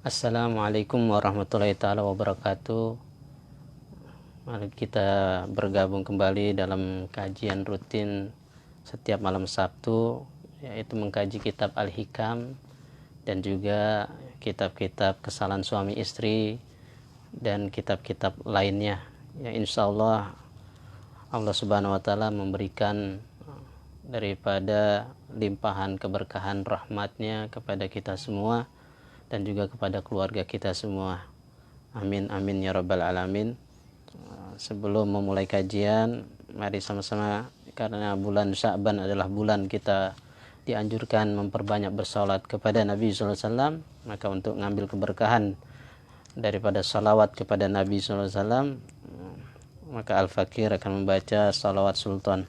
Assalamualaikum warahmatullahi taala wabarakatuh. Mari kita bergabung kembali dalam kajian rutin setiap malam Sabtu, yaitu mengkaji kitab Al-Hikam dan juga kitab-kitab kesalahan suami istri dan kitab-kitab lainnya. Ya, insya Allah Allah Subhanahu wa taala memberikan daripada limpahan keberkahan rahmatnya kepada kita semua dan juga kepada keluarga kita semua. Amin amin ya rabbal alamin. Sebelum memulai kajian, mari sama-sama, karena bulan Sya'ban adalah bulan kita dianjurkan memperbanyak bersalat kepada Nabi SAW, maka untuk mengambil keberkahan daripada salawat kepada Nabi SAW, maka Al-Fakir akan membaca salawat sultan.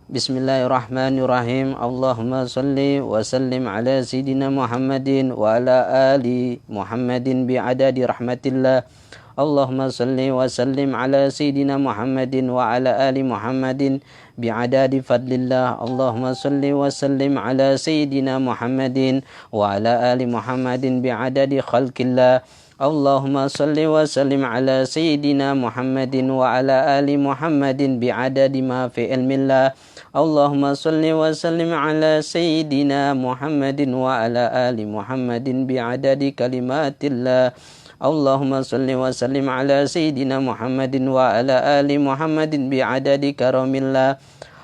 Bismillahirrahmanirrahim. Allahumma salli wa sallim ala Sayyidina Muhammadin wa ala ali Muhammadin bi'adadi rahmatillah. Allahumma salli wa sallim ala Sayyidina Muhammadin wa ala ali Muhammadin bi'adadi fadlillah. Allahumma salli wa sallim ala Sayyidina Muhammadin wa ala ali Muhammadin bi'adadi khalqillah. Allahumma salli wa sallim ala Sayyidina Muhammadin wa ala ali Muhammadin bi'adadi ma fi ilmillah. Allahumma salli wa sallim ala Sayyidina Muhammadin wa ala ali Muhammadin bi'adadi kalimatillah. Allahumma salli wa sallim ala Sayyidina Muhammadin wa ala ali Muhammadin bi'adadi karamillah.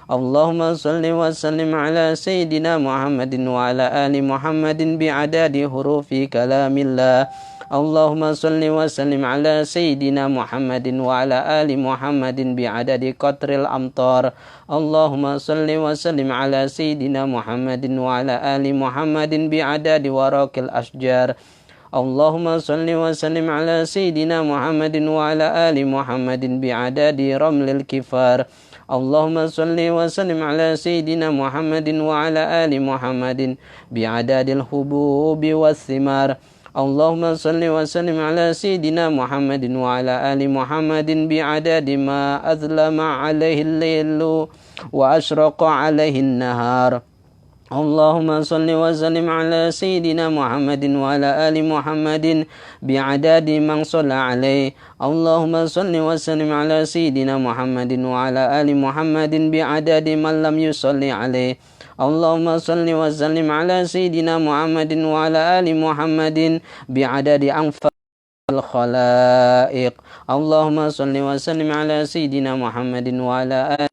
Allahumma salli wa sallim ala Sayyidina Muhammadin wa ala ali Muhammadin bi'adadi hurufi kalamillah. Allahumma salli wa sallim ala Sayyidina Muhammadin wa ala ali Muhammadin bi'adadi qatril amtar. Allahumma salli wa sallim ala Sayyidina Muhammadin wa ala ali Muhammadin bi'adadi waraqil asjar. Allahumma salli wa sallim ala Sayyidina Muhammadin wa ala ali Muhammadin bi'adadi ramlil kifar. Allahumma salli wa sallim ala Sayyidina Muhammadin wa ala ali Muhammadin bi'adadil hububi was thimar. Allahumma salli wa sallim ala Sayyidina Muhammadin wa ala ali Muhammadin bi'adadi ma azlama alaihi al-lailu wa ashraqa alaihi an-nahar. Allahumma salli wa sallim ala Sayyidina Muhammadin wa ala ali Muhammadin bi'adadi man shalla alaihi. Allahumma salli wa sallim ala Sayyidina Muhammadin wa ala ali Muhammadin bi'adadi man lam yusalli alaihi. Allahumma salli wa sallim ala Sayyidina Muhammadin wa ala ali Muhammadin bi'adadi anfal khalaiq. Allahumma salli wa sallim ala Sayyidina Muhammadin wa ala ali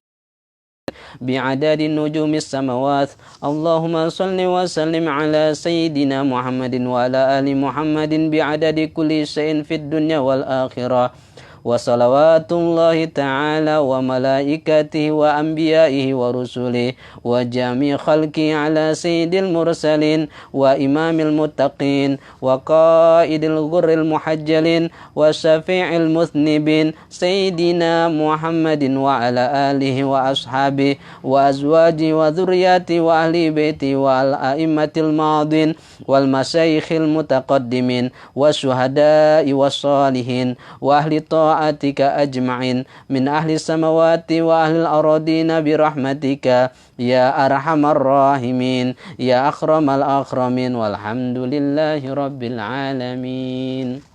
bi'adadi nujumis samawat. Allahumma salli wa sallim ala Sayyidina Muhammadin wa ala ali Muhammadin bi'adadi kulli syai'in fid dunya wal akhirah. Wa salawatullahi ta'ala wa malaikatihi wa anbiya'ihi wa rusulihi wa jami' khalqi ala sayyidil mursalin wa imamil muttaqin wa qaidil ghurril muhajjalin wa syafi'il muthnibin sayyidina Muhammadin wa ala alihi wa ashabihi wa azwaji wa dhurriyyati wa ahli baiti wa al-a'immatil madin wal masyayikhil mutaqaddimin wa syuhada'i was salihin wa ahli ta'atika ajma'in min ahli samawati wa ahli al-aradina birahmatika ya arhamar rahimin ya akramal akramin walhamdulillahi rabbil alamin.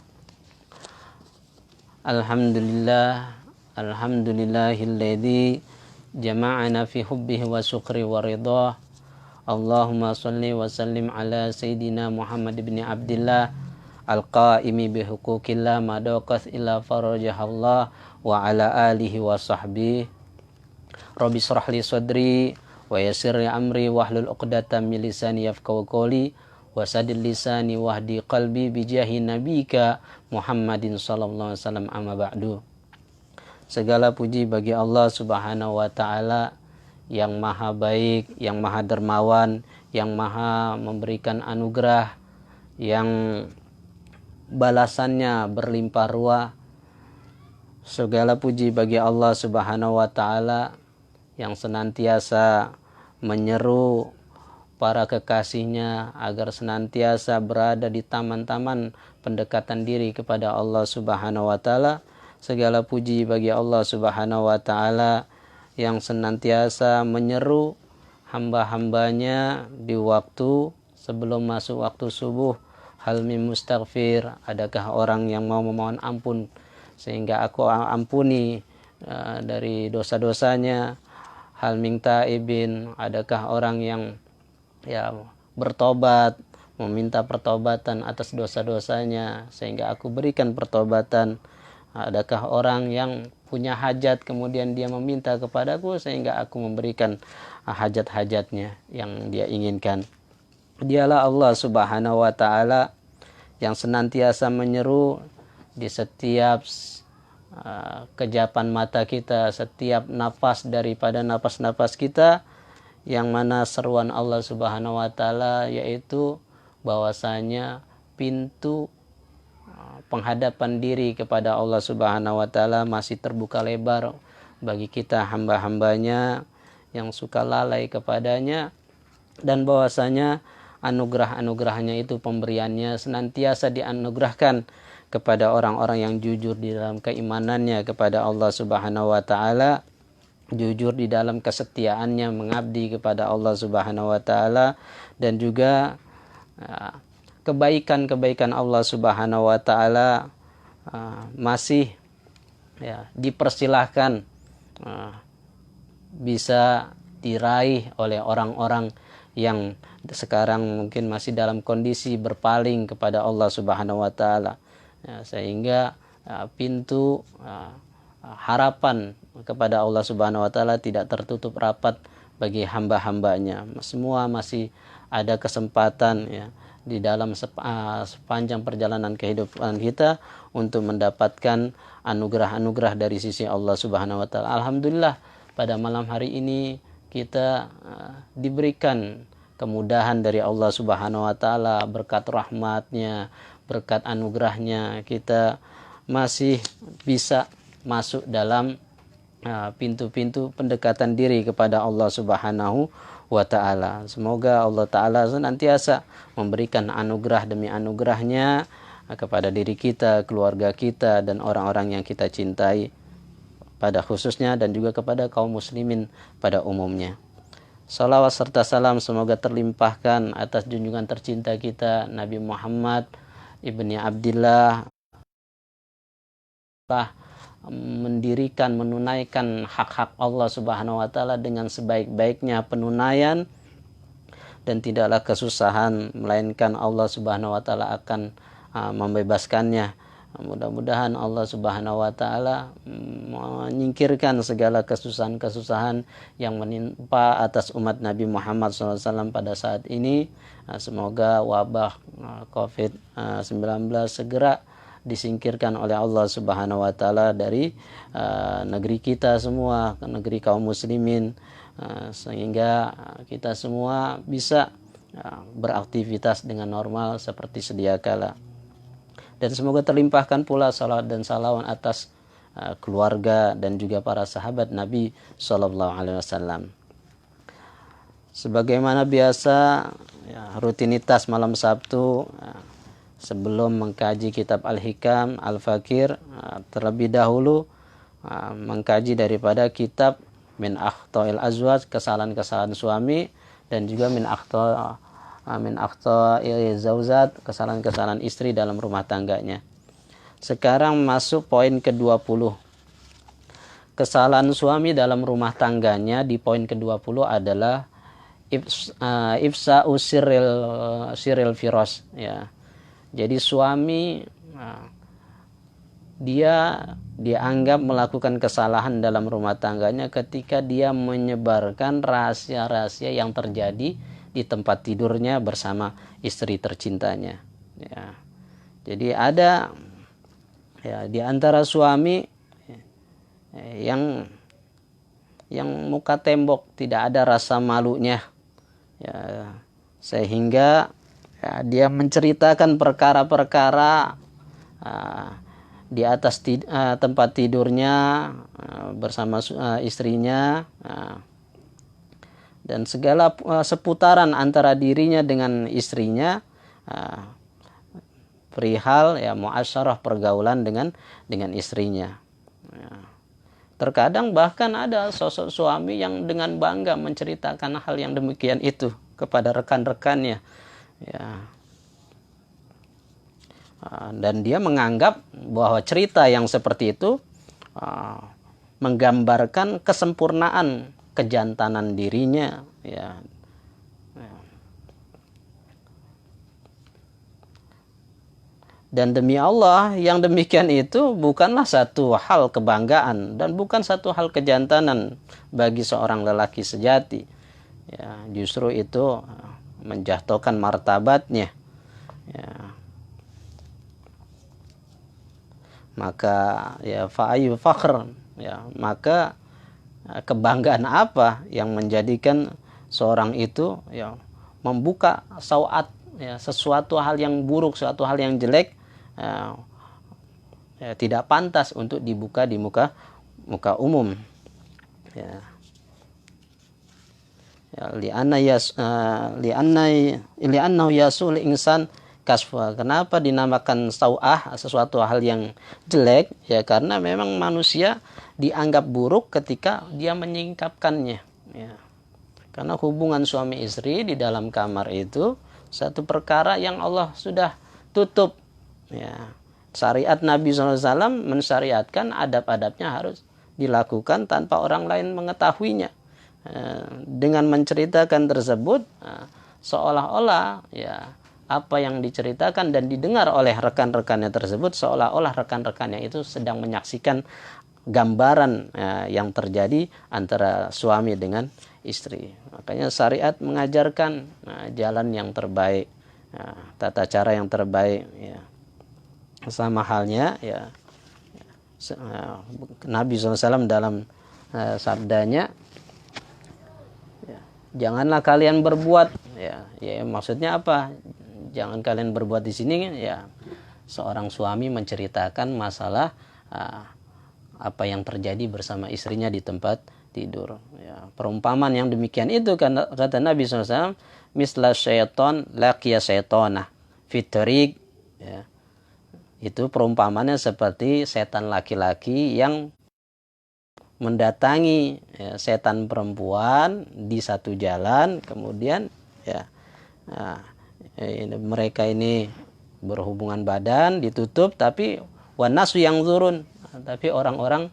Alhamdulillahilladzi jama'ana fi hubbihi wa syukri wa ridah. Allahumma salli wa sallim ala Sayyidina Muhammad ibn Abdillah al-qaimi bihuquqillah madaqath illa farajahallah wa ala alihi wa sahbihi. Rabbi shrah li sadri wa yassir li amri wahlul 'uqdatam min lisani yafqahu qawli wa saddid lisani wahdi qalbi bijahi nabika Muhammadin sallallahu alaihi wasallam, amma ba'du. Segala puji bagi Allah Subhanahu wa taala yang maha baik, yang maha dermawan, yang maha memberikan anugerah, yang balasannya berlimpah ruah. Segala puji bagi Allah Subhanahu wa taala yang senantiasa menyeru para kekasihnya agar senantiasa berada di taman-taman pendekatan diri kepada Allah Subhanahu wa taala. Segala puji bagi Allah Subhanahu wa taala yang senantiasa menyeru hamba-hambanya di waktu sebelum masuk waktu subuh, hal min mustaghfir, adakah orang yang mau memohon ampun sehingga aku ampuni dari dosa-dosanya. Hal min taibin, adakah orang yang ya bertobat, meminta pertobatan atas dosa-dosanya sehingga aku berikan pertobatan. Adakah orang yang punya hajat kemudian dia meminta kepadaku sehingga aku memberikan hajat-hajatnya yang dia inginkan. Dialah Allah Subhanahu wa taala yang senantiasa menyeru di setiap kejapan mata kita, setiap nafas daripada nafas-nafas kita, yang mana seruan Allah Subhanahu wa taala yaitu bahwasanya pintu penghadapan diri kepada Allah Subhanahu wa taala masih terbuka lebar bagi kita hamba-hambanya yang suka lalai kepadanya, dan bahwasanya anugerah-anugerahnya itu, pemberiannya senantiasa dianugerahkan kepada orang-orang yang jujur di dalam keimanannya kepada Allah Subhanahu wa taala, jujur di dalam kesetiaannya mengabdi kepada Allah Subhanahu wa taala, dan juga kebaikan-kebaikan Allah Subhanahu wa taala masih dipersilahkan bisa diraih oleh orang-orang yang sekarang mungkin masih dalam kondisi berpaling kepada Allah Subhanahu wa taala. Sehingga pintu harapan kepada Allah Subhanahu wa taala tidak tertutup rapat bagi hamba-hambanya. Semua masih ada kesempatan di dalam sepanjang perjalanan kehidupan kita untuk mendapatkan anugerah-anugerah dari sisi Allah Subhanahu wa taala. Alhamdulillah pada malam hari ini kita diberikan kemudahan dari Allah Subhanahu wa taala, berkat rahmatnya, berkat anugerahnya kita masih bisa masuk dalam pintu-pintu pendekatan diri kepada Allah Subhanahu wa taala. Semoga Allah taala senantiasa memberikan anugerah demi anugerahnya kepada diri kita, keluarga kita, dan orang-orang yang kita cintai pada khususnya, dan juga kepada kaum muslimin pada umumnya. Salawat serta salam semoga terlimpahkan atas junjungan tercinta kita Nabi Muhammad ibni Abdillah, mendirikan, menunaikan hak-hak Allah Subhanahu wa taala dengan sebaik-baiknya penunaian, dan tidaklah kesusahan melainkan Allah Subhanahu wa taala akan membebaskannya. Mudah-mudahan Allah Subhanahu wa taala menyingkirkan segala kesusahan-kesusahan yang menimpa atas umat Nabi Muhammad SAW pada saat ini. Semoga wabah COVID-19 segera disingkirkan oleh Allah Subhanahu wa taala dari negeri kita semua, negeri kaum muslimin, sehingga kita semua bisa beraktivitas dengan normal seperti sedia kala. Dan semoga terlimpahkan pula salawat dan salawat atas keluarga dan juga para sahabat Nabi SAW. Sebagaimana biasa, rutinitas malam Sabtu sebelum mengkaji kitab Al-Hikam, Al-Fakir, terlebih dahulu mengkaji daripada kitab Min Akhta'il Azwaj, kesalahan-kesalahan suami, dan juga Min Akhta'il Zauzat, kesalahan-kesalahan istri dalam rumah tangganya. Sekarang masuk poin ke-20. Kesalahan suami dalam rumah tangganya di poin ke-20 adalah ifsa'u sirril firas, ya. Jadi suami dia dianggap melakukan kesalahan dalam rumah tangganya ketika dia menyebarkan rahasia-rahasia yang terjadi di tempat tidurnya bersama istri tercintanya. Ya. Jadi ada di antara suami yang muka tembok, tidak ada rasa malunya, ya, sehingga dia menceritakan perkara-perkara di atas tempat tidurnya bersama istrinya, dan segala seputaran antara dirinya dengan istrinya, perihal muasyarah, pergaulan dengan istrinya. Terkadang bahkan ada sosok suami yang dengan bangga menceritakan hal yang demikian itu kepada rekan-rekannya. Ya. Dan dia menganggap bahwa cerita yang seperti itu menggambarkan kesempurnaan kejantanan dirinya, ya. Dan demi Allah, yang demikian itu bukanlah satu hal kebanggaan dan bukan satu hal kejantanan bagi seorang lelaki sejati. Ya, justru itu menjatuhkan martabatnya. Ya. Maka ya fa'ayu fakhr, ya, maka kebanggaan apa yang menjadikan seorang itu ya membuka sauat, ya, sesuatu hal yang buruk, sesuatu hal yang jelek, ya, tidak pantas untuk dibuka di muka umum, ya. Ya, li'annahu yasul insan kasfa. Kenapa dinamakan sau'ah, sesuatu hal yang jelek? Ya karena memang manusia dianggap buruk ketika dia menyingkapkannya, ya. Karena hubungan suami istri di dalam kamar itu satu perkara yang Allah sudah tutup, ya. Syariat Nabi SAW mensyariatkan adab-adabnya harus dilakukan tanpa orang lain mengetahuinya. Dengan menceritakan tersebut seolah-olah ya apa yang diceritakan dan didengar oleh rekan-rekannya tersebut seolah-olah rekan-rekannya itu sedang menyaksikan gambaran yang terjadi antara suami dengan istri. Makanya syariat mengajarkan jalan yang terbaik, tata cara yang terbaik, ya. Sama halnya ya Nabi SAW dalam sabdanya, janganlah kalian berbuat, ya maksudnya apa? Jangan kalian berbuat di sini, ya seorang suami menceritakan masalah apa yang terjadi bersama istrinya di tempat tidur, ya. Perumpamaan yang demikian itu kata Nabi SAW, misla syaiton laqiya syaitona fitrik, ya. Itu perumpamannya seperti setan laki-laki yang mendatangi setan perempuan di satu jalan, kemudian ya mereka ini berhubungan badan ditutup, tapi wanasu yang turun, tapi orang-orang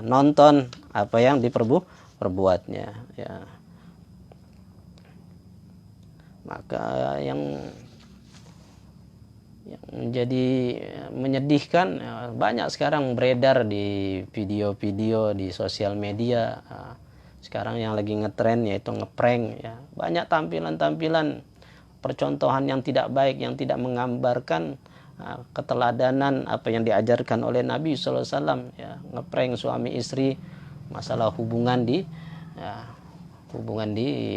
nonton apa yang diperbuatnya, ya. Maka yang menjadi menyedihkan, banyak sekarang beredar di video-video di sosial media sekarang yang lagi ngetren yaitu ngeprank, ya. Banyak tampilan-tampilan percontohan yang tidak baik, yang tidak menggambarkan keteladanan apa yang diajarkan oleh Nabi SAW, ya. Ngeprank suami istri masalah hubungan di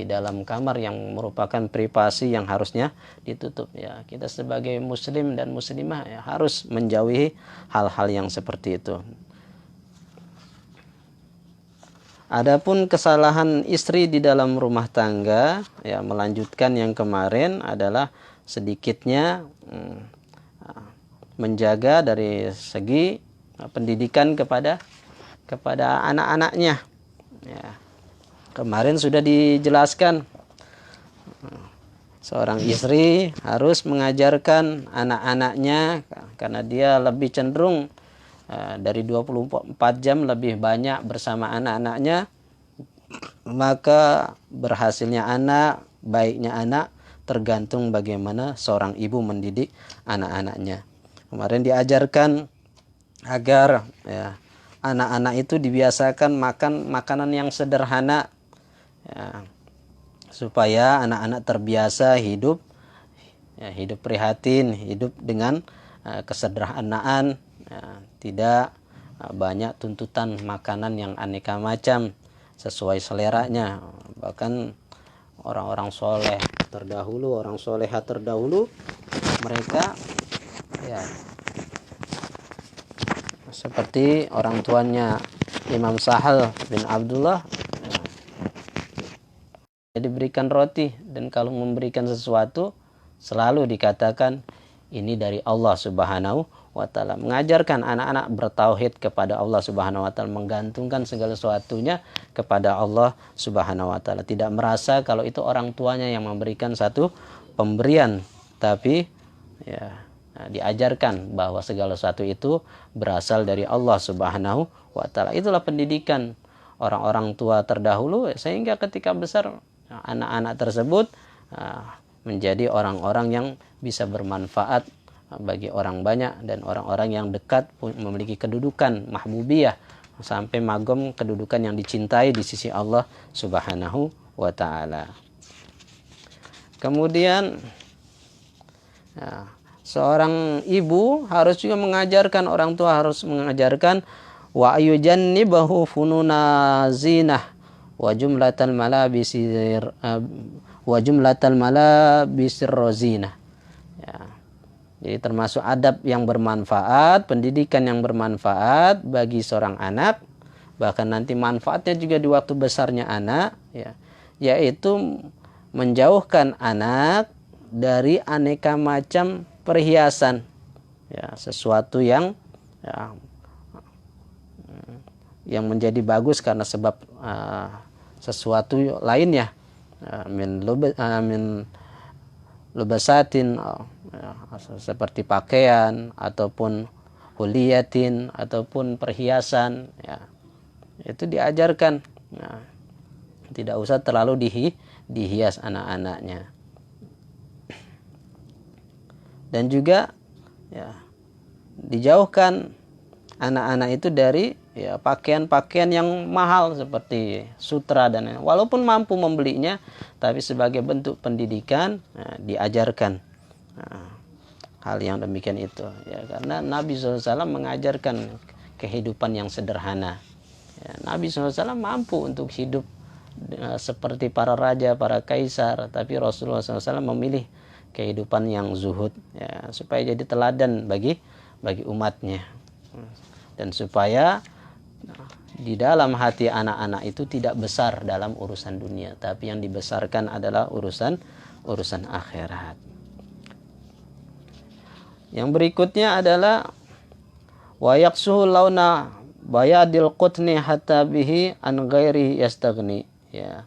dalam kamar yang merupakan privasi yang harusnya ditutup, ya. Kita sebagai muslim dan muslimah ya harus menjauhi hal-hal yang seperti itu. Adapun kesalahan istri di dalam rumah tangga, ya melanjutkan yang kemarin, adalah sedikitnya menjaga dari segi pendidikan kepada anak-anaknya, ya. Kemarin sudah dijelaskan, seorang istri harus mengajarkan anak-anaknya karena dia lebih cenderung dari 24 jam lebih banyak bersama anak-anaknya, maka berhasilnya anak, baiknya anak tergantung bagaimana seorang ibu mendidik anak-anaknya. Kemarin diajarkan agar ya anak-anak itu dibiasakan makan makanan yang sederhana, ya, supaya anak-anak terbiasa hidup prihatin, hidup dengan kesederhanaan, ya, tidak banyak tuntutan makanan yang aneka macam sesuai seleranya. Bahkan orang-orang soleh terdahulu, orang soleha terdahulu, mereka ya seperti orang tuanya Imam Sahal bin Abdullah, diberikan roti, dan kalau memberikan sesuatu selalu dikatakan ini dari Allah Subhanahu wa Ta'ala. Mengajarkan anak-anak bertauhid kepada Allah Subhanahu wa Ta'ala, menggantungkan segala sesuatunya kepada Allah Subhanahu wa Ta'ala, tidak merasa kalau itu orang tuanya yang memberikan satu pemberian, tapi ya diajarkan bahwa segala sesuatu itu berasal dari Allah Subhanahu wa taala. Itulah pendidikan orang-orang tua terdahulu, sehingga ketika besar anak-anak tersebut menjadi orang-orang yang bisa bermanfaat bagi orang banyak dan orang-orang yang dekat, memiliki kedudukan mahbubiyah sampai magom kedudukan yang dicintai di sisi Allah Subhanahu wa taala. Kemudian seorang ibu harus juga mengajarkan, orang tua harus mengajarkan wa ayujannibahu fununa zinah wa jumlatal malabisir rozina. Ya. Jadi termasuk adab yang bermanfaat, pendidikan yang bermanfaat bagi seorang anak, bahkan nanti manfaatnya juga di waktu besarnya anak, ya, yaitu menjauhkan anak dari aneka macam perhiasan, ya, sesuatu yang menjadi bagus karena sebab sesuatu lainnya, min lubasatin, seperti pakaian ataupun huliyatin ataupun perhiasan, ya, itu diajarkan, ya, tidak usah terlalu dihias anak-anaknya. Dan juga, ya, dijauhkan anak-anak itu dari, ya, pakaian-pakaian yang mahal seperti sutra dan lain-lain. Walaupun mampu membelinya, tapi sebagai bentuk pendidikan, diajarkan hal yang demikian itu, ya, karena Nabi SAW mengajarkan kehidupan yang sederhana, ya, Nabi SAW mampu untuk hidup seperti para raja, para kaisar, tapi Rasulullah SAW memilih kehidupan yang zuhud, ya, supaya jadi teladan bagi umatnya, dan supaya di dalam hati anak-anak itu tidak besar dalam urusan dunia, tapi yang dibesarkan adalah urusan akhirat. Yang berikutnya adalah wa yaqsuhu launa bayadil qutni hatta bihi an ghairi yastaghni, ya.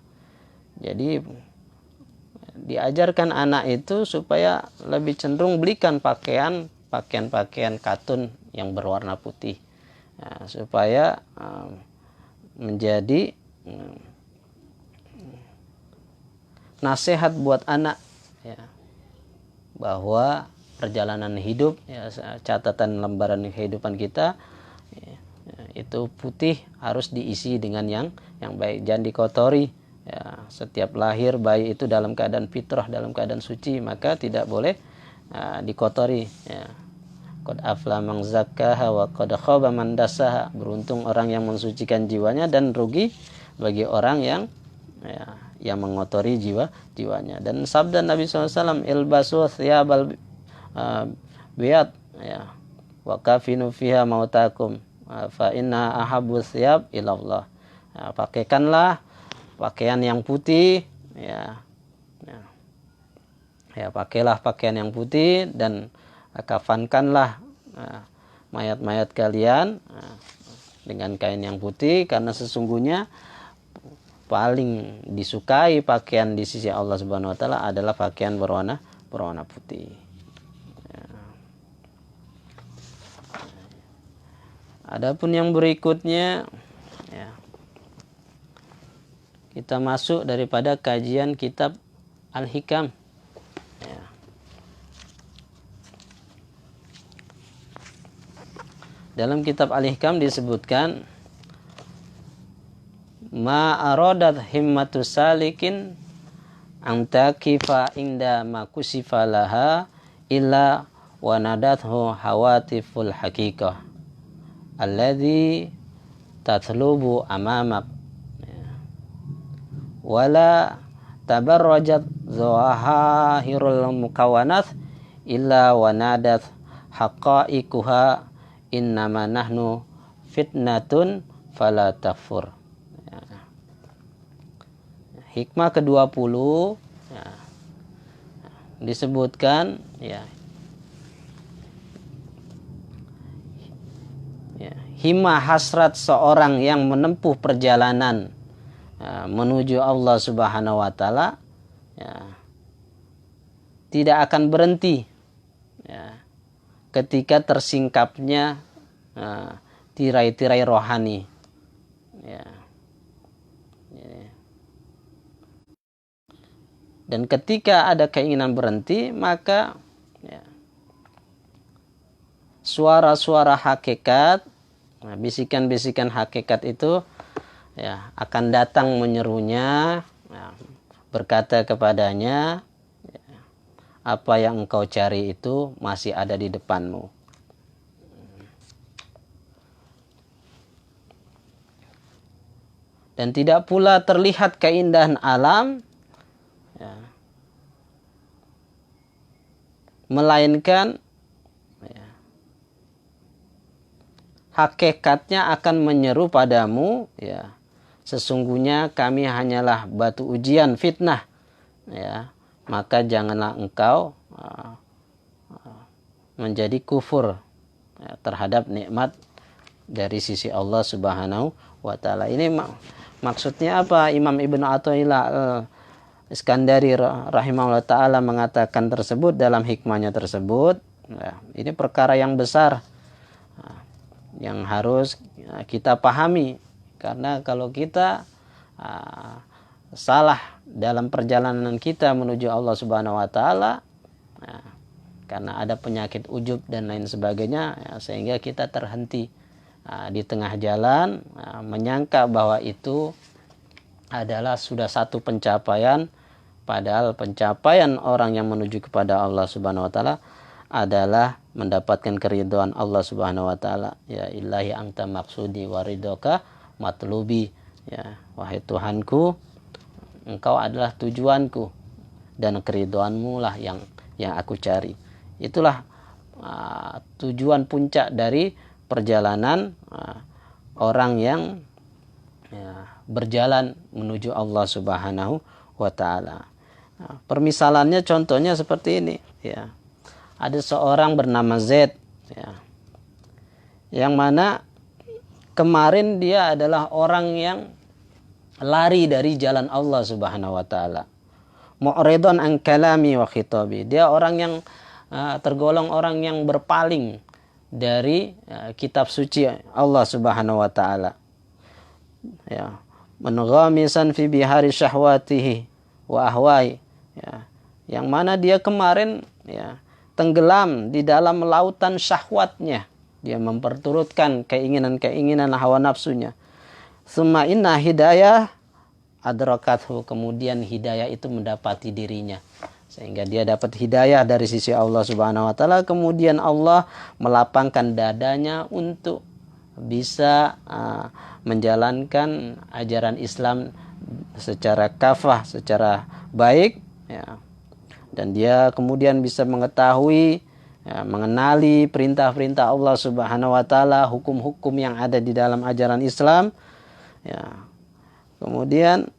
Jadi diajarkan anak itu supaya lebih cenderung belikan pakaian katun yang berwarna putih, ya, supaya menjadi nasihat buat anak, ya, bahwa perjalanan hidup, ya, catatan lembaran kehidupan kita, ya, itu putih harus diisi dengan yang baik, jangan dikotori, ya. Setiap lahir bayi itu dalam keadaan fitrah, dalam keadaan suci, maka tidak boleh dikotori, ya. Qad afla man zakkaha wa qad khaba man dassaha. Beruntung orang yang mensucikan jiwanya, dan rugi bagi orang yang, ya, yang mengotori jiwanya. Dan sabda Nabi SAW, ilbasu thiyabal biyad, ya, wa kafinu fiha mautakum fa inna ahabbu thiyab ilallah. Ya, pakaikanlah pakaian yang putih, ya, ya, pakailah pakaian yang putih dan kafankanlah mayat-mayat kalian dengan kain yang putih, karena sesungguhnya paling disukai pakaian di sisi Allah Subhanahu wa taala adalah pakaian berwarna putih. Ya. Adapun yang berikutnya, ya, kita masuk daripada kajian kitab Al-Hikam. Ya. Dalam kitab Al-Hikam disebutkan ma aradat himmatus salikin antakifa inda ma kusifa laha illa wa nadathu hawatiful haqiqah alladhi tatlubu amamak, wala tabarrajat zawahirul mukawanat illa wa nadat haqa'iquha innama nahnu fitnatun fala takfur. Ya. Hikmah ke-20, ya, disebutkan, ya, himmah hasrat seorang yang menempuh perjalanan menuju Allah Subhanahu wa taala, ya, tidak akan berhenti, ya, ketika tersingkapnya tirai-tirai rohani. Ya. Dan ketika ada keinginan berhenti, maka suara-suara hakikat, bisikan-bisikan hakikat itu akan datang menyerunya, berkata kepadanya, apa yang engkau cari itu masih ada di depanmu. Dan tidak pula terlihat keindahan alam, melainkan hakikatnya akan menyeru padamu, sesungguhnya kami hanyalah batu ujian fitnah, maka janganlah engkau menjadi kufur terhadap nikmat dari sisi Allah Subhanahu wa Ta'ala. Ini maksudnya apa? Imam Ibnu Athaillah Iskandari rahimahullah ta'ala mengatakan tersebut dalam hikmahnya tersebut. Ini perkara yang besar yang harus kita pahami, karena kalau kita salah dalam perjalanan kita menuju Allah Subhanahu wa Ta'ala, karena ada penyakit ujub dan lain sebagainya, sehingga kita terhenti di tengah jalan, menyangka bahwa itu adalah sudah satu pencapaian, padahal pencapaian orang yang menuju kepada Allah Subhanahu wa Ta'ala adalah mendapatkan keridhaan Allah Subhanahu wa Ta'ala. Ya ilahi anta maksudi waridoka matlubi. Ya, wahai Tuhanku, engkau adalah tujuanku dan keridhaanmu lah yang aku cari. Itulah tujuan puncak dari perjalanan orang yang berjalan menuju Allah Subhanahu wa Ta'ala. Permisalannya contohnya seperti ini, ada seorang bernama Z, yang mana kemarin dia adalah orang yang lari dari jalan Allah Subhanahu wa Ta'ala, mu'ridun an kalami wa khitabi. Dia orang yang tergolong orang yang berpaling dari kitab suci Allah Subhanahu wa Ta'ala, menghamisan fi bihari syahwatihi wa ahwai, yang mana dia kemarin tenggelam di dalam lautan syahwatnya, dia memperturutkan keinginan-keinginan hawa nafsunya. Summa inna hidayah adrakathu, kemudian hidayah itu mendapati dirinya, sehingga dia dapat hidayah dari sisi Allah Subhanahu wa Ta'ala. Kemudian Allah melapangkan dadanya untuk bisa menjalankan ajaran Islam secara kafah, secara baik, dan dia kemudian bisa mengetahui, mengenali perintah-perintah Allah Subhanahu wa Ta'ala, hukum-hukum yang ada di dalam ajaran Islam. Kemudian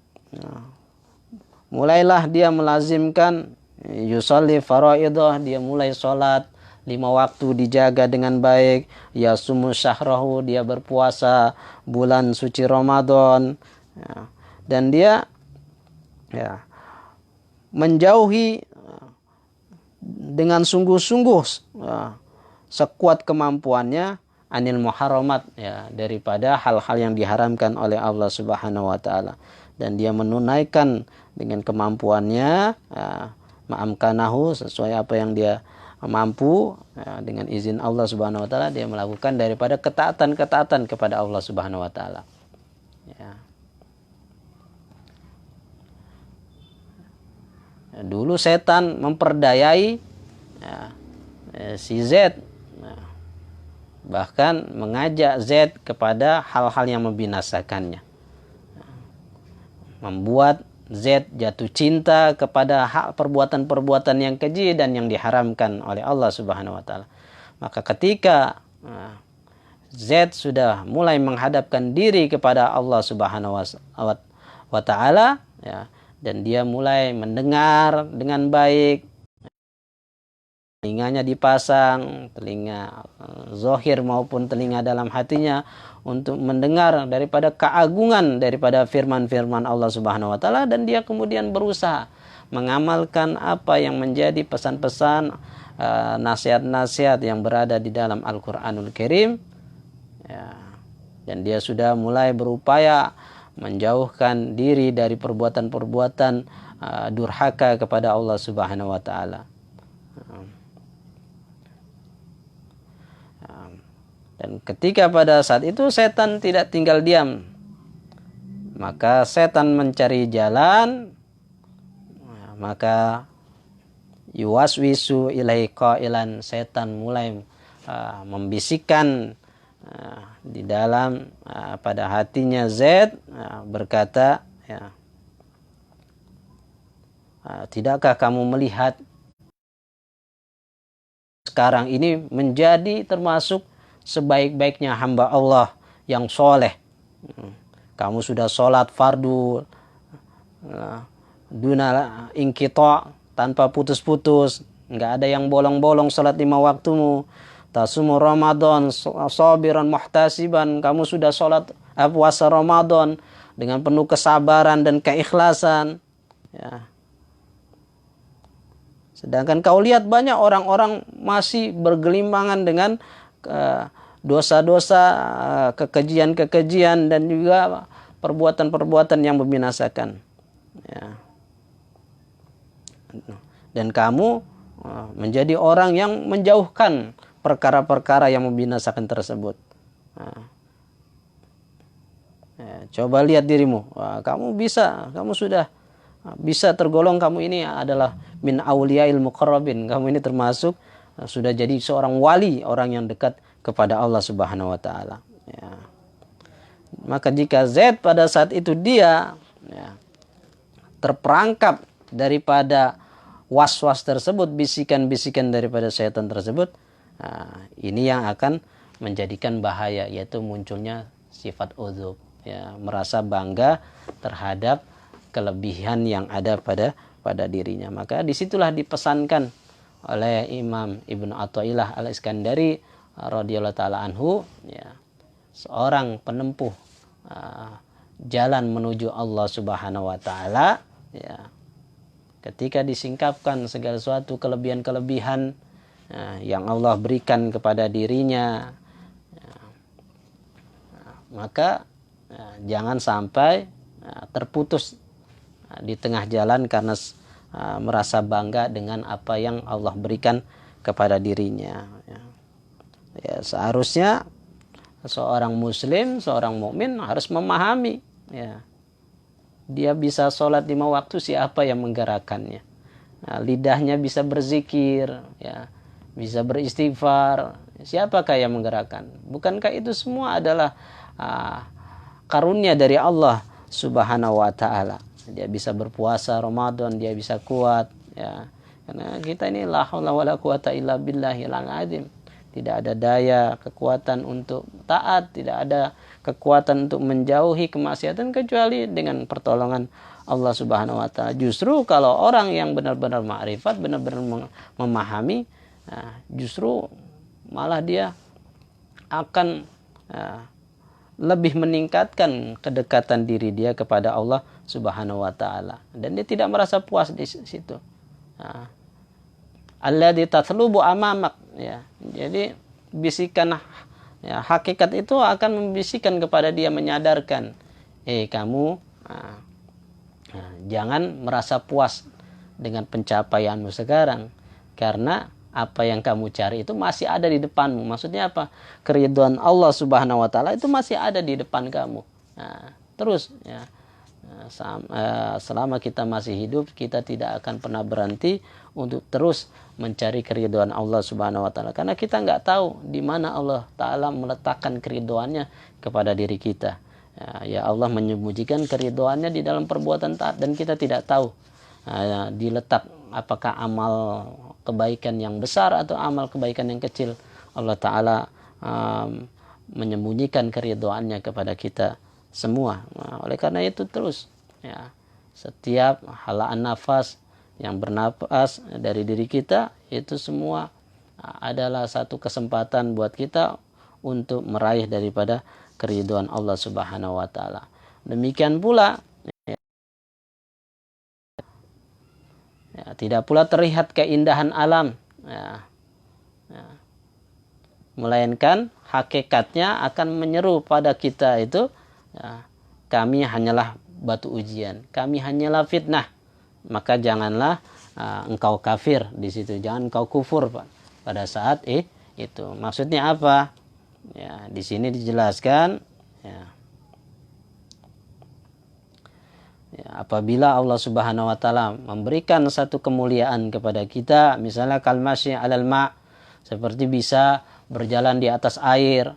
mulailah dia melazimkan yusolli faraidah, dia mulai sholat 5 waktu dijaga dengan baik. Yasumu syahrahu, dia berpuasa bulan suci Ramadan, dan dia menjauhi dengan sungguh-sungguh sekuat kemampuannya anil muharramat, daripada hal-hal yang diharamkan oleh Allah Subhanahu wa Ta'ala, dan dia menunaikan dengan kemampuannya ma'amkanahu, sesuai apa yang dia mampu, dengan izin Allah Subhanahu wa Ta'ala dia melakukan daripada ketaatan-ketaatan kepada Allah Subhanahu wa Ta'ala. Dulu setan memperdayai si Z, bahkan mengajak Z kepada hal-hal yang membinasakannya, membuat Z jatuh cinta kepada perbuatan-perbuatan yang keji dan yang diharamkan oleh Allah Subhanahu wa Ta'ala. Maka ketika Z sudah mulai menghadapkan diri kepada Allah Subhanahu wa Ta'ala, dan dia mulai mendengar dengan baik, telinganya dipasang, telinga zahir maupun telinga dalam hatinya, untuk mendengar daripada keagungan daripada firman-firman Allah Subhanahu wa Ta'ala, dan dia kemudian berusaha mengamalkan apa yang menjadi pesan-pesan, nasihat-nasihat yang berada di dalam Al-Quranul Karim, ya, dan dia sudah mulai berupaya menjauhkan diri dari perbuatan-perbuatan durhaka kepada Allah Subhanahu wa taala. Dan ketika pada saat itu setan tidak tinggal diam, maka setan mencari jalan, maka yuwaswisu ilaihi qailan, setan mulai membisikkan di dalam pada hatinya Zaid, berkata, ya, tidakkah kamu melihat sekarang ini menjadi termasuk sebaik-baiknya hamba Allah yang soleh. Kamu sudah sholat fardu duna inqita, tanpa putus-putus, nggak ada yang bolong-bolong sholat 5 waktumu. Tasumu Ramadan sabiran muhtasiban, kamu sudah sholat puasa Ramadan dengan penuh kesabaran dan keikhlasan, ya. Sedangkan kau lihat banyak orang-orang masih bergelimbangan dengan dosa-dosa, kekejian-kekejian, dan juga perbuatan-perbuatan yang membinasakan, ya. Dan kamu menjadi orang yang menjauhkan perkara-perkara yang membinasakan tersebut. Ya, coba lihat dirimu, kamu sudah bisa tergolong, kamu ini adalah min auliyail muqarrabin, kamu ini termasuk sudah jadi seorang wali, orang yang dekat kepada Allah Subhanahu wa taala, ya. Maka jika Zaid pada saat itu dia, ya, terperangkap daripada was-was tersebut, bisikan-bisikan daripada setan tersebut, ini yang akan menjadikan bahaya, yaitu munculnya sifat udzub, ya, merasa bangga terhadap kelebihan yang ada pada dirinya. Maka disitulah dipesankan oleh Imam Ibnu Athaillah Al-Iskandari radhiyallahu taala anhu, ya, seorang penempuh jalan menuju Allah Subhanahu wa taala, ya, ketika disingkapkan segala sesuatu kelebihan-kelebihan yang Allah berikan kepada dirinya, ya, maka jangan sampai terputus di tengah jalan karena merasa bangga dengan apa yang Allah berikan kepada dirinya, ya. Ya, seharusnya seorang muslim, seorang mukmin harus memahami, ya, dia bisa sholat 5 waktu, siapa yang menggerakkannya? Lidahnya bisa berzikir, ya, bisa beristighfar, siapakah yang menggerakkan? Bukankah itu semua adalah karunia dari Allah Subhanahu wa taala? Dia bisa berpuasa Ramadan, dia bisa kuat, ya. Karena kita ini la haula wala quwata illa billahil azim. Tidak ada daya, kekuatan untuk taat, tidak ada kekuatan untuk menjauhi kemaksiatan kecuali dengan pertolongan Allah Subhanahu wa taala. Justru kalau orang yang benar-benar ma'rifat, benar-benar memahami, justru malah dia akan lebih meningkatkan kedekatan diri dia kepada Allah Subhanahu wa taala, dan dia tidak merasa puas di situ. Alladzi tatlubu amamak, ya. Jadi bisikan, ya, hakikat itu akan membisikkan kepada dia, menyadarkan, kamu jangan merasa puas dengan pencapaianmu sekarang, karena apa yang kamu cari itu masih ada di depanmu. Maksudnya apa? Keridhaan Allah Subhanahu wa taala itu masih ada di depan kamu. Terus, ya, selama kita masih hidup, kita tidak akan pernah berhenti untuk terus mencari keridhaan Allah Subhanahu wa taala, karena kita nggak tahu di mana Allah taala meletakkan keridhaannya kepada diri kita. Ya, Allah menyembunyikan keridhaannya di dalam perbuatan taat, dan kita tidak tahu diletak apakah amal kebaikan yang besar atau amal kebaikan yang kecil. Allah taala menyembunyikan keridhaannya kepada kita semua. Oleh karena itu terus, ya, setiap halaan nafas yang bernapas dari diri kita itu semua adalah satu kesempatan buat kita untuk meraih daripada keridhaan Allah Subhanahu wa taala. Demikian pula, Ya, tidak pula terlihat keindahan alam. Ya, ya. Melainkan hakikatnya akan menyeru pada kita itu, ya, kami hanyalah batu ujian, kami hanyalah fitnah. Maka janganlah engkau kafir di situ, jangan engkau kufur pada saat itu. Maksudnya apa? Ya, di sini dijelaskan, ya, ya, apabila Allah Subhanahu wa taala memberikan satu kemuliaan kepada kita, misalnya kalmasyi 'alal ma', seperti bisa berjalan di atas air,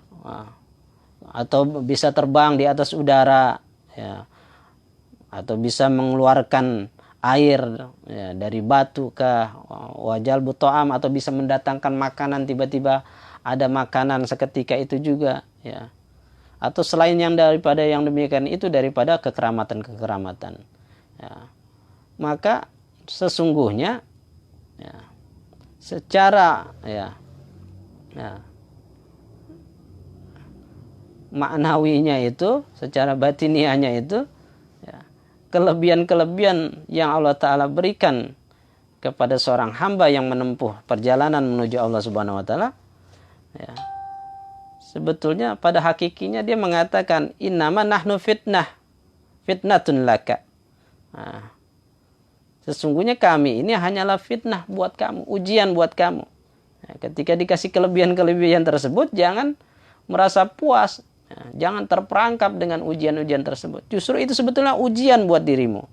atau bisa terbang di atas udara, ya, atau bisa mengeluarkan air, ya, dari batu ke wajal butoam, atau bisa mendatangkan makanan, tiba-tiba ada makanan seketika itu juga, ya, atau selain yang daripada yang demikian itu, daripada kekeramatan-kekeramatan, ya. Maka sesungguhnya, ya, secara, ya, ya, maknawinya itu, secara batiniahnya itu, ya, kelebihan-kelebihan yang Allah Ta'ala berikan kepada seorang hamba yang menempuh perjalanan menuju Allah Subhanahu wa Ta'ala, ya, sebetulnya pada hakikinya dia mengatakan innama nahnu fitnatun laka. Nah, sesungguhnya kami ini hanyalah fitnah buat kamu, ujian buat kamu. Nah, ketika dikasih kelebihan-kelebihan tersebut, jangan merasa puas, ya, jangan terperangkap dengan ujian-ujian tersebut. Justru itu sebetulnya ujian buat dirimu.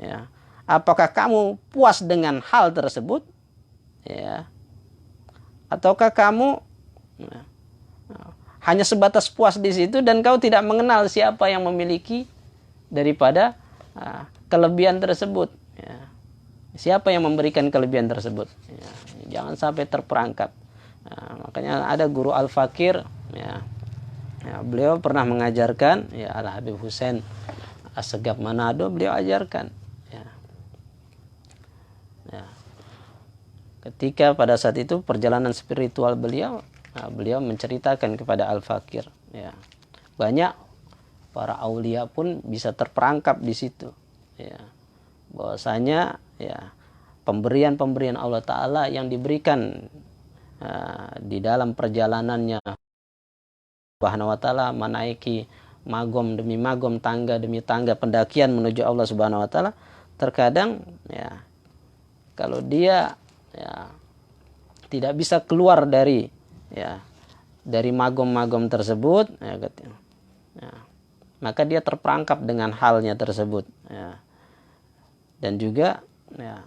Ya, apakah kamu puas dengan hal tersebut? Ya, ataukah kamu, ya, hanya sebatas puas di situ dan kau tidak mengenal siapa yang memiliki daripada kelebihan tersebut, ya. Siapa yang memberikan kelebihan tersebut, ya. Jangan sampai terperangkap. Makanya ada guru Al-Fakir, ya, ya, beliau pernah mengajarkan, ya, Al-Habib Husain Assegaf Manado, beliau ajarkan, ya. Ya. Ketika pada saat itu perjalanan spiritual beliau, beliau menceritakan kepada Al-Fakir, ya, banyak para aulia pun bisa terperangkap di situ, ya, bahwasanya, ya, pemberian-pemberian Allah Ta'ala yang diberikan di dalam perjalanannya Subhanahu wa Ta'ala, menaiki magom demi magom, tangga demi tangga pendakian menuju Allah Subhanahu wa Ta'ala, terkadang, ya, kalau dia, ya, tidak bisa keluar dari, ya, dari magom-magom tersebut, ya, ya, maka dia terperangkap dengan halnya tersebut, ya. Dan juga, ya,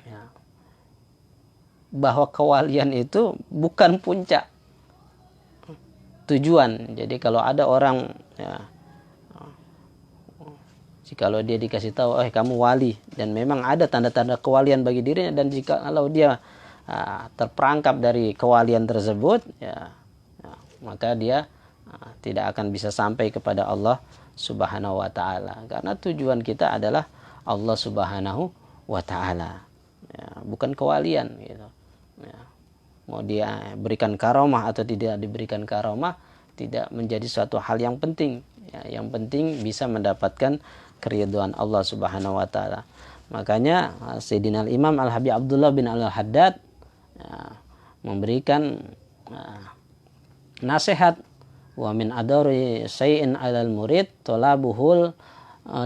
ya, bahwa kewalian itu bukan puncak tujuan. Jadi kalau ada orang, ya, jikalau dia dikasih tahu, kamu wali, dan memang ada tanda-tanda kewalian bagi dirinya, dan jika kalau dia terperangkap dari kewalian tersebut, ya, ya, maka dia tidak akan bisa sampai kepada Allah Subhanahu wa Ta'ala, karena tujuan kita adalah Allah Subhanahu wa Ta'ala, ya, bukan kewalian, gitu, ya. Mau dia berikan karomah atau tidak diberikan karomah tidak menjadi suatu hal yang penting, ya. Yang penting bisa mendapatkan keridhaan Allah Subhanahu wa Ta'ala. Makanya Sayyidina Imam Al-Habib Abdullah bin Al-Haddad, ya, memberikan nasihat, wa min adari syai'in 'alal murid talabuhul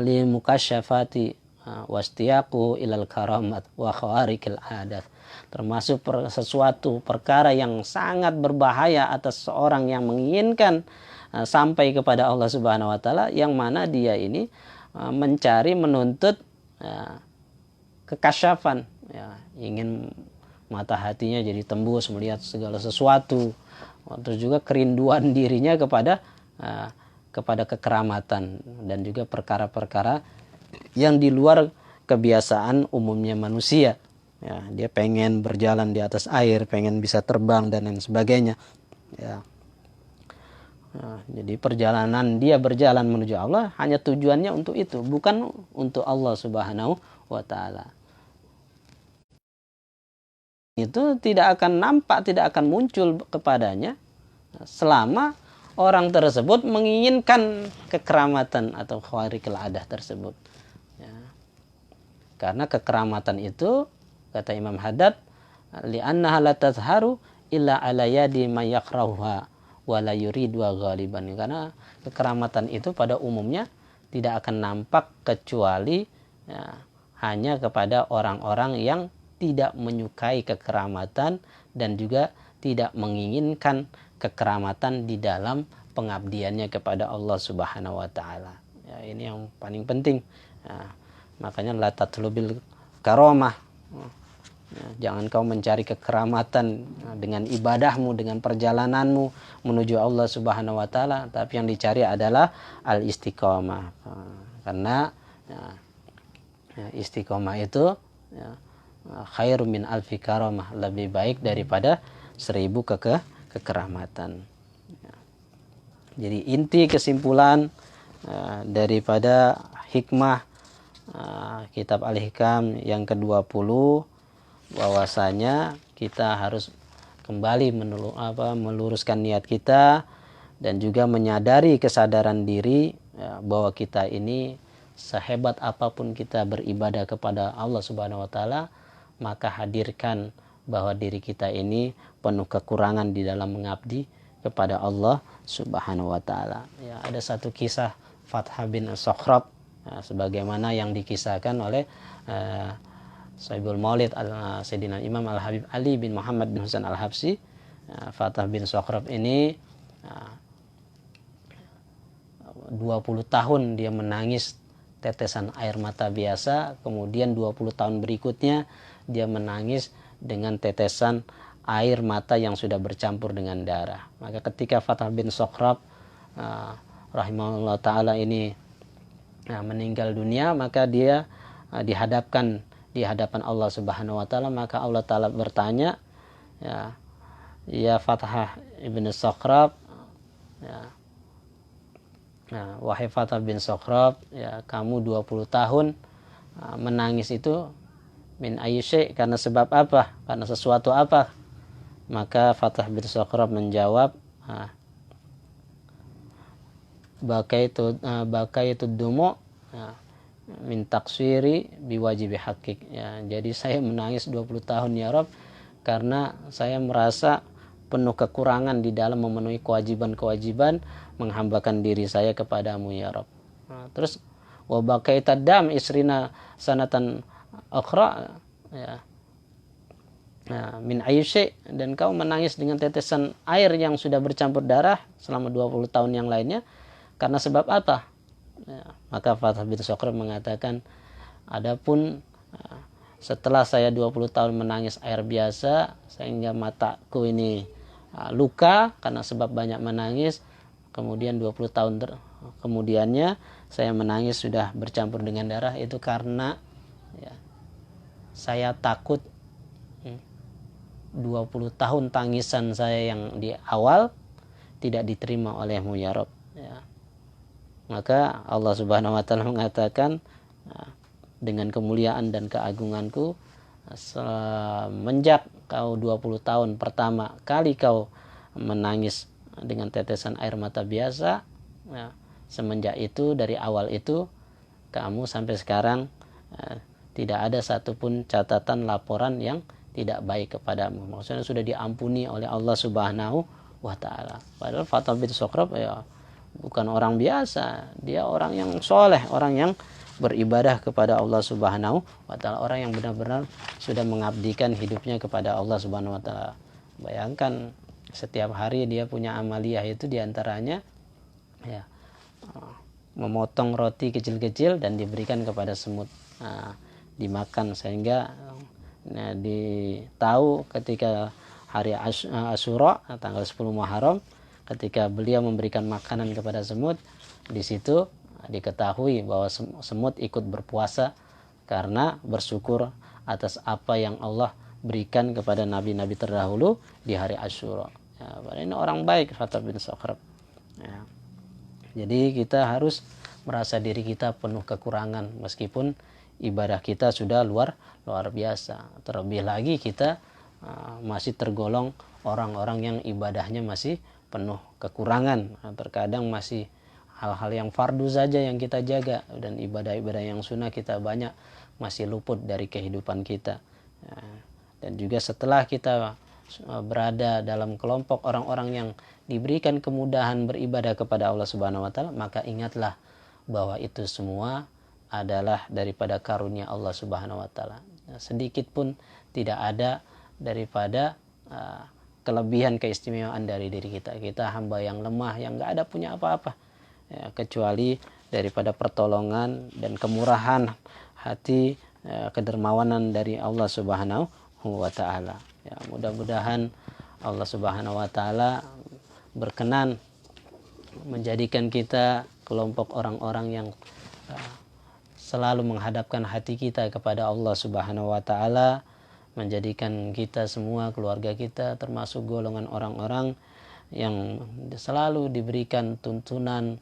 li mukasyafati wastiyaqu ilal karamat wa khawarikil adat. Termasuk sesuatu perkara yang sangat berbahaya atas seorang yang menginginkan sampai kepada Allah Subhanahu wa Ta'ala, yang mana dia ini mencari, menuntut kekasyafan, ya, ingin mata hatinya jadi tembus melihat segala sesuatu, terus juga kerinduan dirinya kepada kekeramatan dan juga perkara-perkara yang di luar kebiasaan umumnya manusia, ya. Dia pengen berjalan di atas air, pengen bisa terbang dan lain sebagainya, ya. Nah, jadi perjalanan dia berjalan menuju Allah hanya tujuannya untuk itu, bukan untuk Allah Subhanahu wa Ta'ala. Itu tidak akan nampak, tidak akan muncul kepadanya selama orang tersebut menginginkan kekeramatan atau khawarikul adah tersebut, ya. Karena kekeramatan itu, kata Imam Haddad, li'annaha la tazharu illa ala yadi may yakrahuha wa la yuridu ghaliban. Karena kekeramatan itu pada umumnya tidak akan nampak kecuali ya, hanya kepada orang-orang yang tidak menyukai kekeramatan dan juga tidak menginginkan kekeramatan di dalam pengabdiannya kepada Allah Subhanahu wa taala. Ya, ini yang paling penting. Ya, makanya la tatlubil karamah. Ya, jangan kau mencari kekeramatan dengan ibadahmu, dengan perjalananmu menuju Allah Subhanahu wa taala, tapi yang dicari adalah al-istiqomah. Karena istiqomah itu khairu min alfi karamah, lebih baik daripada 1000 kekeramatan. Jadi inti kesimpulan daripada hikmah kitab Al-Hikam yang ke-20, bahwasanya kita harus kembali meluruskan niat kita dan juga menyadari kesadaran diri bahwa kita ini sehebat apapun kita beribadah kepada Allah Subhanahu wa taala, maka hadirkan bahwa diri kita ini penuh kekurangan di dalam mengabdi kepada Allah Subhanahu wa taala. Ya, ada satu kisah Fathah bin Sokhrab sebagaimana yang dikisahkan oleh Sahibul Maulid Sayyidina Imam Al-Habib Ali bin Muhammad bin Husain Al-Habsyi. Fathah bin Sokhrab ini 20 tahun dia menangis tetesan air mata biasa, kemudian 20 tahun berikutnya dia menangis dengan tetesan air mata yang sudah bercampur dengan darah. Maka ketika Fathah bin Sokhrab rahimahullah ta'ala ini meninggal dunia, maka dia dihadapkan di hadapan Allah Subhanahu wa taala, maka Allah taala bertanya, ya Fathah ibn Sokhrab, wahai Fathah bin Sokhrab, ya kamu 20 tahun menangis itu min ayyusy, karena sebab apa? Karena sesuatu apa? Maka Fathah bin Sokhrab menjawab, bakaitu dumu min taksiri biwajibi hakik. Ya, jadi saya menangis 20 tahun ya Rabb karena saya merasa penuh kekurangan di dalam memenuhi kewajiban-kewajiban menghambakan diri saya kepadamu ya Rabb. Terus wa bakaita dam isrina sanatan ukhra, ya. Min ayyusy, dan kau menangis dengan tetesan air yang sudah bercampur darah selama 20 tahun yang lainnya, karena sebab apa? Ya, maka Fathah bin Sokhrab mengatakan, adapun setelah saya 20 tahun menangis air biasa sehingga mataku ini luka karena sebab banyak menangis, kemudian 20 tahun kemudiannya saya menangis sudah bercampur dengan darah, itu karena ya, saya takut 20 tahun tangisan saya yang di awal tidak diterima olehmu ya Rabb. Ya. Maka Allah Subhanahu wa taala mengatakan, dengan kemuliaan dan keagunganku, semenjak kau 20 tahun pertama kali kau menangis dengan tetesan air mata biasa, ya, semenjak itu, dari awal itu kamu sampai sekarang tidak ada satupun catatan laporan yang tidak baik kepadamu. Maksudnya sudah diampuni oleh Allah Subhanahu wa taala. Padahal Fathah bin Sokhrab ya bukan orang biasa, dia orang yang soleh, orang yang beribadah kepada Allah Subhanahu wa taala, orang yang benar-benar sudah mengabdikan hidupnya kepada Allah Subhanahu wa taala. Bayangkan setiap hari dia punya amaliyah itu diantaranya ya memotong roti kecil-kecil dan diberikan kepada semut, dimakan, sehingga ditahu ketika hari Asyura tanggal 10 Muharram, ketika beliau memberikan makanan kepada semut, di situ diketahui bahwa semut ikut berpuasa karena bersyukur atas apa yang Allah berikan kepada nabi-nabi terdahulu di hari Asyura. Ya, ini orang baik Fathah bin Sokhrab. Ya. Jadi kita harus merasa diri kita penuh kekurangan meskipun ibadah kita sudah luar biasa. Terlebih lagi kita masih tergolong orang-orang yang ibadahnya masih penuh kekurangan. Terkadang masih hal-hal yang fardu saja yang kita jaga, dan ibadah-ibadah yang sunnah kita banyak masih luput dari kehidupan kita. Dan juga setelah kita berada dalam kelompok orang-orang yang diberikan kemudahan beribadah kepada Allah Subhanahu wa taala, maka ingatlah bahwa itu semua adalah daripada karunia Allah Subhanahu wa taala. Sedikit pun tidak ada daripada kelebihan keistimewaan dari diri kita. Kita hamba yang lemah, yang enggak ada punya apa-apa, kecuali daripada pertolongan dan kemurahan hati, kedermawanan dari Allah Subhanahu wa taala. Ya, mudah-mudahan Allah Subhanahu wa taala berkenan menjadikan kita kelompok orang-orang yang selalu menghadapkan hati kita kepada Allah Subhanahu wa taala, menjadikan kita semua, keluarga kita termasuk golongan orang-orang yang selalu diberikan tuntunan,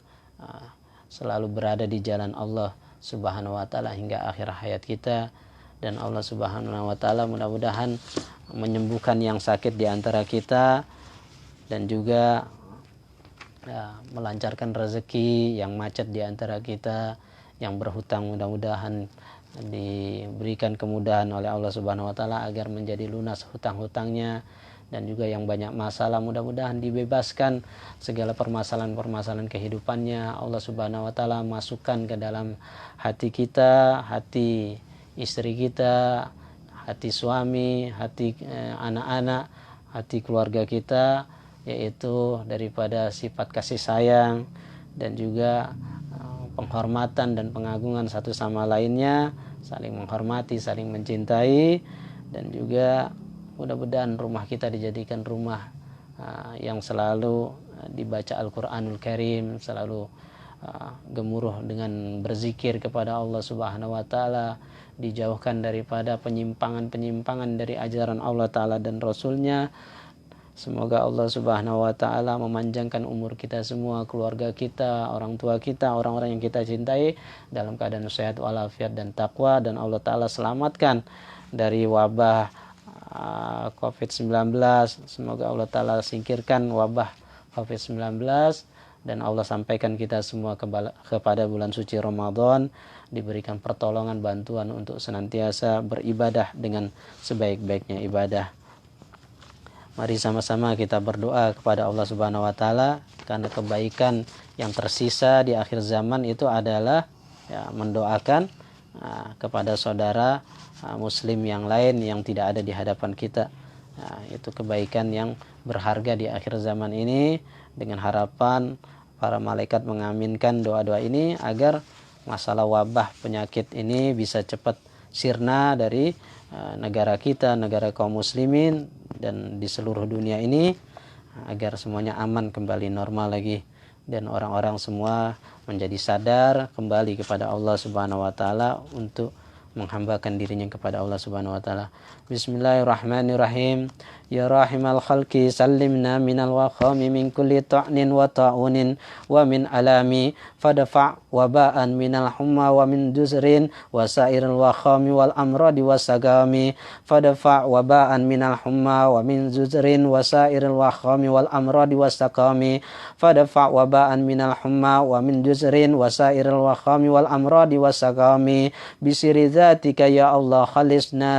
selalu berada di jalan Allah Subhanahu wa taala hingga akhir hayat kita. Dan Allah Subhanahu wa taala mudah-mudahan menyembuhkan yang sakit di antara kita, dan juga melancarkan rezeki yang macet di antara kita, yang berhutang mudah-mudahan diberikan kemudahan oleh Allah Subhanahu wa taala agar menjadi lunas hutang-hutangnya, dan juga yang banyak masalah mudah-mudahan dibebaskan segala permasalahan-permasalahan kehidupannya. Allah Subhanahu wa taala masukkan ke dalam hati kita, hati istri kita, hati suami, hati anak-anak, hati keluarga kita, yaitu daripada sifat kasih sayang dan juga penghormatan dan pengagungan satu sama lainnya, saling menghormati, saling mencintai. Dan juga mudah-mudahan rumah kita dijadikan rumah yang selalu dibaca Al-Quranul Karim, selalu gemuruh dengan berzikir kepada Allah Subhanahu wa taala, dijauhkan daripada penyimpangan-penyimpangan dari ajaran Allah taala dan Rasulnya. Semoga Allah Subhanahu wa taala memanjangkan umur kita semua, keluarga kita, orang tua kita, orang-orang yang kita cintai dalam keadaan sehat walafiat dan takwa, dan Allah taala selamatkan dari wabah COVID-19. Semoga Allah taala singkirkan wabah COVID-19, dan Allah sampaikan kita semua kepada bulan suci Ramadan, diberikan pertolongan, bantuan untuk senantiasa beribadah dengan sebaik-baiknya ibadah. Mari sama-sama kita berdoa kepada Allah Subhanahu wa taala, karena kebaikan yang tersisa di akhir zaman itu adalah mendoakan kepada saudara muslim yang lain yang tidak ada di hadapan kita. Itu kebaikan yang berharga di akhir zaman ini, dengan harapan para malaikat mengaminkan doa-doa ini agar masalah wabah penyakit ini bisa cepat sirna dari negara kita, negara kaum muslimin, dan di seluruh dunia ini, agar semuanya aman, kembali normal lagi, dan orang-orang semua menjadi sadar kembali kepada Allah Subhanahu wa taala untuk menghambakan dirinya kepada Allah Subhanahu wa taala. Bismillahirrahmanirrahim. Ya rahimal khalqi sallimna minal waqami min kulli ta'nin wa ta'unin wa min alami fadfa' waba'an minal humma wa min duzrin wa sairil waqami wal amradi wasagami fadfa' waba'an minal humma wa min duzrin wa sairil waqami wal amradi wasagami fadfa' waba'an minal humma wa min duzrin wa sairil waqami wal amradi wasagami bisiri dzatika ya Allah khalisna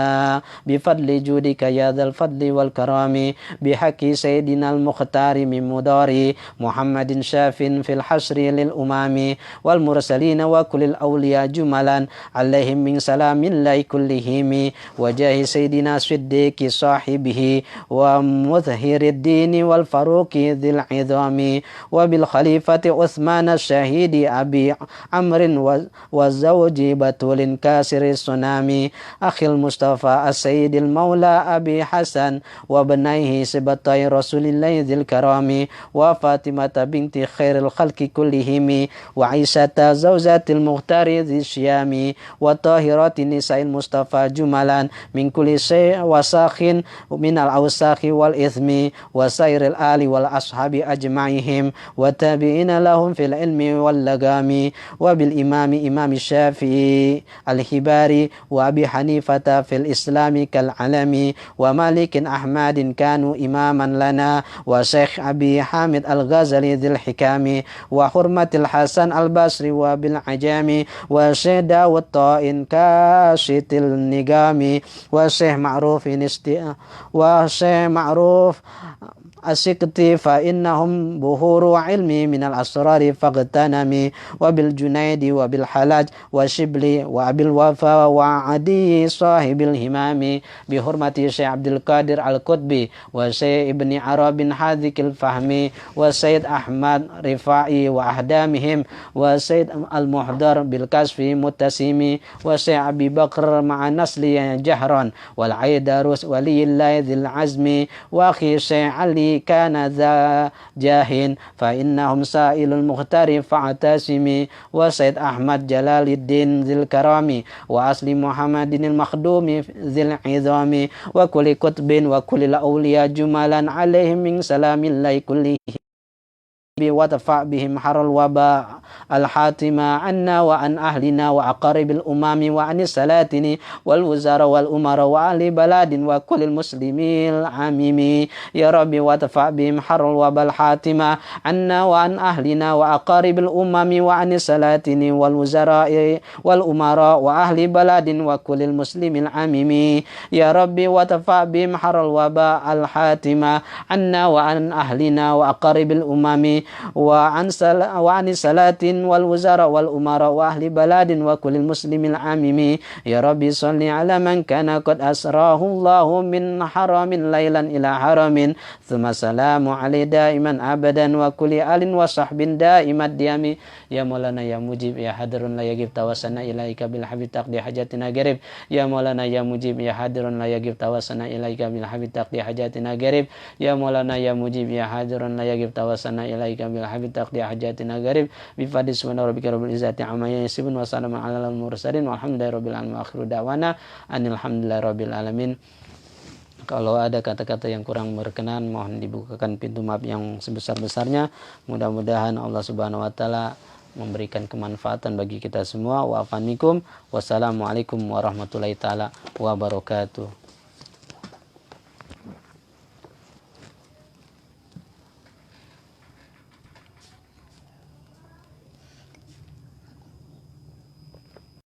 bifadli judika ya dzal fadli wal karami bihaqi sayyidina al-mukhtari min mudari Muhammadin syafin fil hasri lil umami wal mursalina wa kulil awliya jumalan alaihim min salamillahi kullihimi wajahi sayyidina siddiqi sahibihi wa mudhirid dini wal faruqi dhil idhami wa bil khalifati Uthman syahidi abi amrin wa zawji batulin kasiri sunami akhil mustafa as-sayyidil maula abi hasan wa banaihi sebatai rasulillahi dzil karami wa fatimata binti khairil khalqi kullihimi wa aisyata zaujatil muhtari dzisyami wa tahirati nisa'il mustafa jumalan min kulli syai' wasakhin minal awsakhi wal ithmi wa sairil ali wal ashabi ajma'ihim wa tabi'ina lahum fil ilmi wal lagami wa bil imami syafi'i al-hibari wa abi hanifata fil islami kal alami wa malikin ahmad أحمد كانوا إماما لنا وشيخ أبي حامد الغزالي ذي الحكام وحرمة الحسن البصري وبالعجام وشيخ داود طائن كاشت النجام وشيخ معروف السكتي فإنهم بهور علمي من الأسرار فاغتنمي وبالجنيد وبالحلاج وشبلي وأبي الوفا وعدي صاحب الهمام بحرمة شيخ عبد القادر القطبي وشيخ ابن عرب حاذق الفهم وسيد أحمد رفاعي وأحدامهم وسيد المحضر بالكشف متسم وشيخ أبي بكر مع نسل جهرا والعيدروس ولي الله ذي العزم وأخي شيخ علي كان ذا جاه فإنهم سائل المختار فاعتسمي وسيد أحمد جلال الدين ذي الكرام وأصل محمد المخدوم ذي العظام وكل كتب وكل الأولياء جمالا عليهم من سلام الله كله وتدفع بهم حر الوباء الحاتمة عنا وعن أهلنا وأقارب الأمم وعن السلاطين والوزراء والأمراء وأهل بلاد وكل المسلمين العامين يا ربي وتدفع بهم حر الوباء الحاتمة عنا وعن أهلنا وأقارب الأمم وعن السلاطين والوزراء والأمراء وأهل بلاد وكل المسلمين العامين يا ربي وتدفع بهم حر الوباء الحاتمة عنا وعن أهلنا وأقارب الأمم وعن السلاطين والوزراء والأمراء وأهل بلاد وكل المسلمين العامين يا ربي صل على من كان قد أسراه الله من حرم ليلا إلى حرم ثم سلام عليه دائما أبدا وكل آل وصحب دائما الديام يا مولانا يا مجيب يا حاضر لا يجب توسلنا إليك بالحبيب تقضي حاجاتنا قريب يا مولانا يا مجيب يا حاضر لا يجب توسلنا إليك بالحبيب تقضي حاجاتنا قريب يا مولانا يا مجيب يا حاضر لا يجب توسلنا إليك بالحبيب تقضي حاجاتنا قريب بفضل سبحان ربك رب العزة عما يصفون وسلام على المرسلين والحمد لله rabbil alamin wa akhiru da'wana alhamdulillahi rabbil alamin. Kalau ada kata-kata yang kurang berkenan, mohon dibukakan pintu maaf yang sebesar-besarnya. Mudah-mudahan Allah Subhanahu wa taala memberikan kemanfaatan bagi kita semua. Wa afanikum. Wassalamualaikum warahmatullahi taala wabarakatuh.